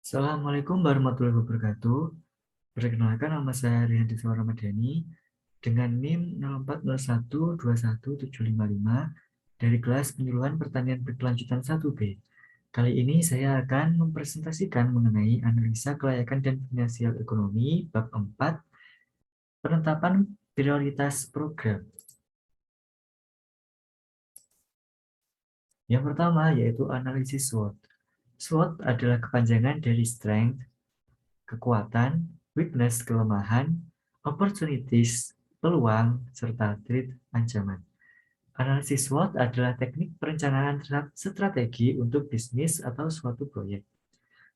Assalamualaikum warahmatullahi wabarakatuh. Perkenalkan, nama saya Rihanti Ramadhani dengan NIM 0401217755 dari kelas penyuluhan pertanian berkelanjutan 1B. Kali ini saya akan mempresentasikan mengenai analisa kelayakan dan finansial ekonomi bab 4, penetapan prioritas program. Yang pertama yaitu analisis SWOT. SWOT adalah kepanjangan dari strength, kekuatan, weakness, kelemahan, opportunities, peluang, serta threat, ancaman. Analisis SWOT adalah teknik perencanaan strategi untuk bisnis atau suatu proyek.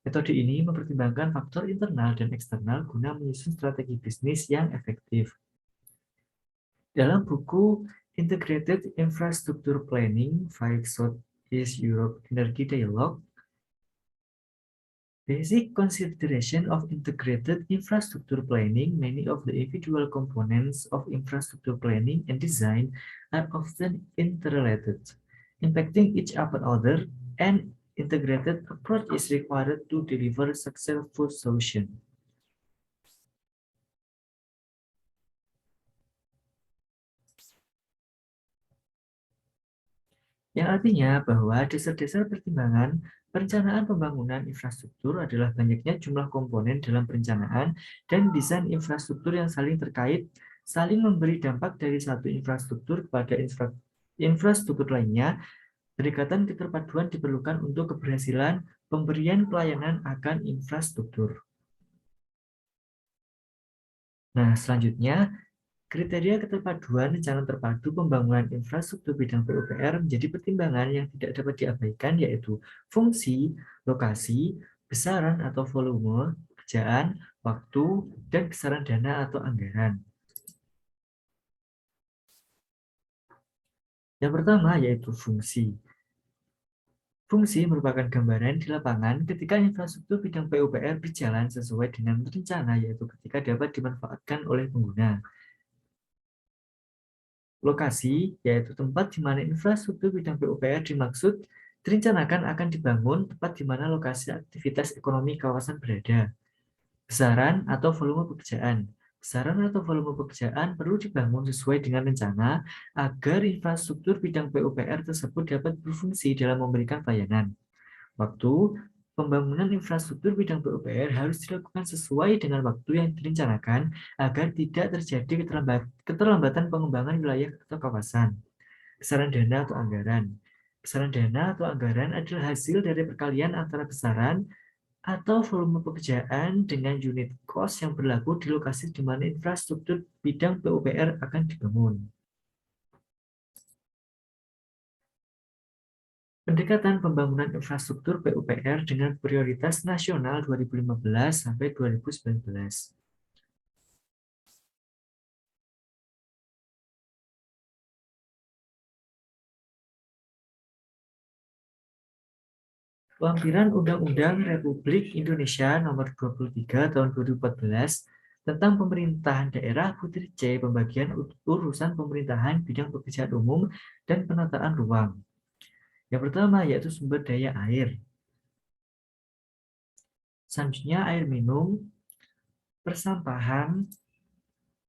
Metode ini mempertimbangkan faktor internal dan eksternal guna menyusun strategi bisnis yang efektif. Dalam buku Integrated Infrastructure Planning, 5 Southeast Europe Energy Dialogue, Basic consideration of integrated infrastructure planning. Many of the individual components of infrastructure planning and design are often interrelated, impacting each other. An integrated approach is required to deliver successful solution. Yang artinya bahwa dasar-dasar pertimbangan perencanaan pembangunan infrastruktur adalah banyaknya jumlah komponen dalam perencanaan dan desain infrastruktur yang saling terkait, saling memberi dampak dari satu infrastruktur kepada infrastruktur lainnya. Pendekatan keterpaduan diperlukan untuk keberhasilan pemberian pelayanan akan infrastruktur. Nah, selanjutnya, kriteria keterpaduan rencana terpadu pembangunan infrastruktur bidang PUPR menjadi pertimbangan yang tidak dapat diabaikan, yaitu fungsi, lokasi, besaran atau volume pekerjaan, waktu, dan besaran dana atau anggaran. Yang pertama yaitu fungsi. Fungsi merupakan gambaran di lapangan ketika infrastruktur bidang PUPR berjalan sesuai dengan rencana, yaitu ketika dapat dimanfaatkan oleh pengguna. Lokasi, yaitu tempat di mana infrastruktur bidang PUPR dimaksud direncanakan akan dibangun, tepat di mana lokasi aktivitas ekonomi kawasan berada. Besaran atau volume pekerjaan. Besaran atau volume pekerjaan perlu dibangun sesuai dengan rencana agar infrastruktur bidang PUPR tersebut dapat berfungsi dalam memberikan pelayanan. Waktu, pembangunan infrastruktur bidang PUPR harus dilakukan sesuai dengan waktu yang direncanakan agar tidak terjadi keterlambatan pengembangan wilayah atau kawasan. Besaran dana atau anggaran. Besaran dana atau anggaran adalah hasil dari perkalian antara besaran atau volume pekerjaan dengan unit cost yang berlaku di lokasi di mana infrastruktur bidang PUPR akan dibangun. Pendekatan pembangunan infrastruktur PUPR dengan prioritas nasional 2015 sampai 2019. Lampiran Undang-Undang Republik Indonesia Nomor 23 Tahun 2014 tentang Pemerintahan Daerah Putri C, pembagian urusan pemerintahan bidang pekerjaan umum dan penataan ruang. Yang pertama yaitu sumber daya air. Selanjutnya air minum, persampahan,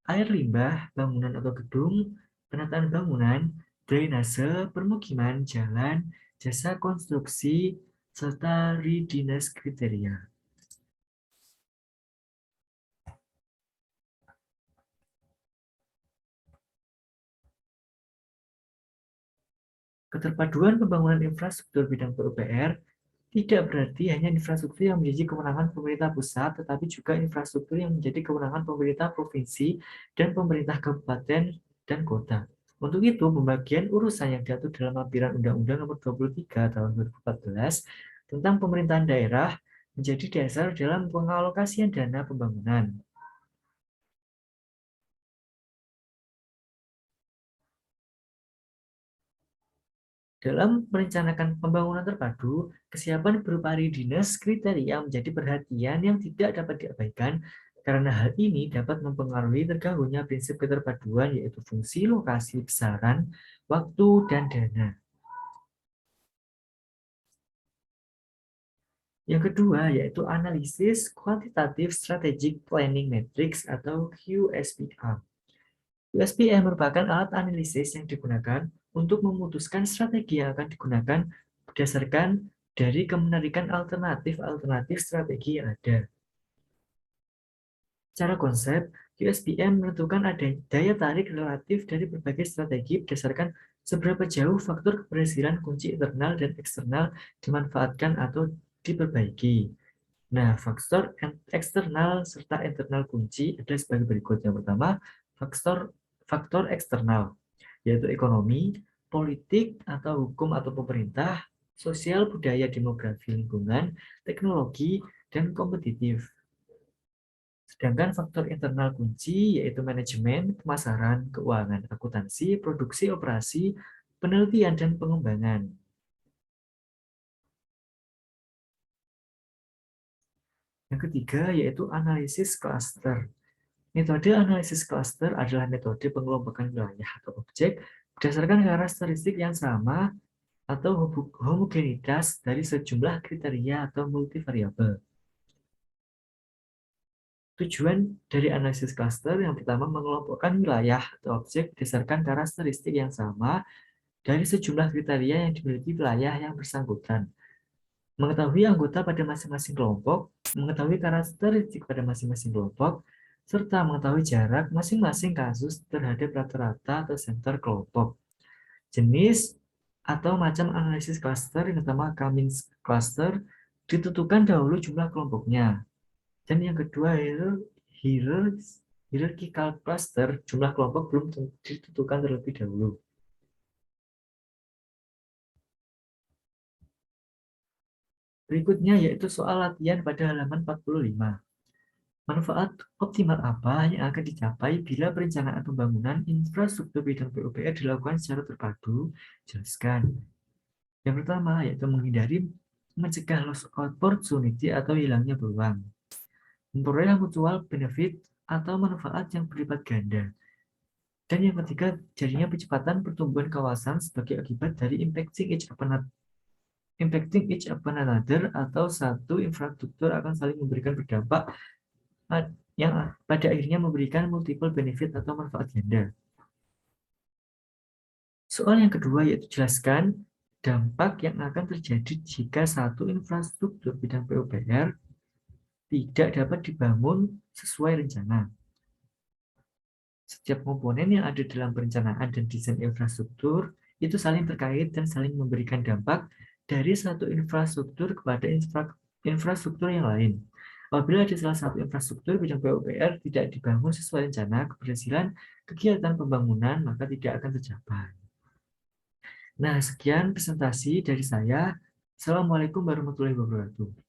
air limbah, bangunan atau gedung, penataan bangunan, drainase, permukiman, jalan, jasa konstruksi, serta readiness kriteria. Keterpaduan pembangunan infrastruktur bidang PUPR tidak berarti hanya infrastruktur yang menjadi kewenangan pemerintah pusat, tetapi juga infrastruktur yang menjadi kewenangan pemerintah provinsi dan pemerintah kabupaten dan kota. Untuk itu, pembagian urusan yang diatur dalam lampiran Undang-Undang Nomor 23 Tahun 2014 tentang pemerintahan daerah menjadi dasar dalam pengalokasian dana pembangunan. Dalam merencanakan pembangunan terpadu, kesiapan berupa readiness kriteria menjadi perhatian yang tidak dapat diabaikan karena hal ini dapat mempengaruhi terganggunya prinsip keterpaduan, yaitu fungsi, lokasi, besaran, waktu, dan dana. Yang kedua yaitu analisis kuantitatif strategic planning matrix atau QSPM. QSPM merupakan alat analisis yang digunakan untuk memutuskan strategi yang akan digunakan berdasarkan dari kemenarikan alternatif strategi yang ada. Secara konsep, QSPM menentukan ada daya tarik relatif dari berbagai strategi berdasarkan seberapa jauh faktor keberhasilan kunci internal dan eksternal dimanfaatkan atau diperbaiki. Nah, faktor eksternal serta internal kunci adalah sebagai berikut. Yang pertama, faktor faktor eksternal, yaitu ekonomi, politik atau hukum atau pemerintah, sosial, budaya, demografi, lingkungan, teknologi, dan kompetitif. Sedangkan faktor internal kunci yaitu manajemen, pemasaran, keuangan, akuntansi, produksi, operasi, penelitian, dan pengembangan. Yang ketiga yaitu analisis klaster. Metode analisis klaster adalah metode pengelompokan wilayah atau objek berdasarkan karakteristik yang sama atau homogenitas dari sejumlah kriteria atau multivariabel. Tujuan dari analisis klaster yang pertama mengelompokkan wilayah atau objek berdasarkan karakteristik yang sama dari sejumlah kriteria yang dimiliki wilayah yang bersangkutan. Mengetahui anggota pada masing-masing kelompok, mengetahui karakteristik pada masing-masing kelompok, serta mengetahui jarak masing-masing kasus terhadap rata-rata atau center kelompok. Jenis atau macam analisis cluster yang pertama Cummins cluster ditentukan dahulu jumlah kelompoknya. Dan yang kedua hierarchical cluster, jumlah kelompok belum ditentukan terlebih dahulu. Berikutnya yaitu soal latihan pada halaman 45. Manfaat optimal apa yang akan dicapai bila perencanaan pembangunan infrastruktur bidang PUPR dilakukan secara terpadu? Jelaskan. Yang pertama yaitu menghindari mencegah loss opportunity atau hilangnya peluang. Memperoleh mutual benefit atau manfaat yang berlipat ganda. Dan yang ketiga, jadinya percepatan pertumbuhan kawasan sebagai akibat dari impacting each upon another atau satu infrastruktur akan saling memberikan berdampak yang pada akhirnya memberikan multiple benefit atau manfaat ganda. Soal yang kedua yaitu jelaskan dampak yang akan terjadi jika satu infrastruktur bidang PUPR tidak dapat dibangun sesuai rencana. Setiap komponen yang ada dalam perencanaan dan desain infrastruktur itu saling terkait dan saling memberikan dampak dari satu infrastruktur kepada infrastruktur yang lain. Apabila ada salah satu infrastruktur bidang PUPR tidak dibangun sesuai rencana, keberhasilan kegiatan pembangunan maka tidak akan tercapai. Nah, sekian presentasi dari saya. Assalamualaikum warahmatullahi wabarakatuh.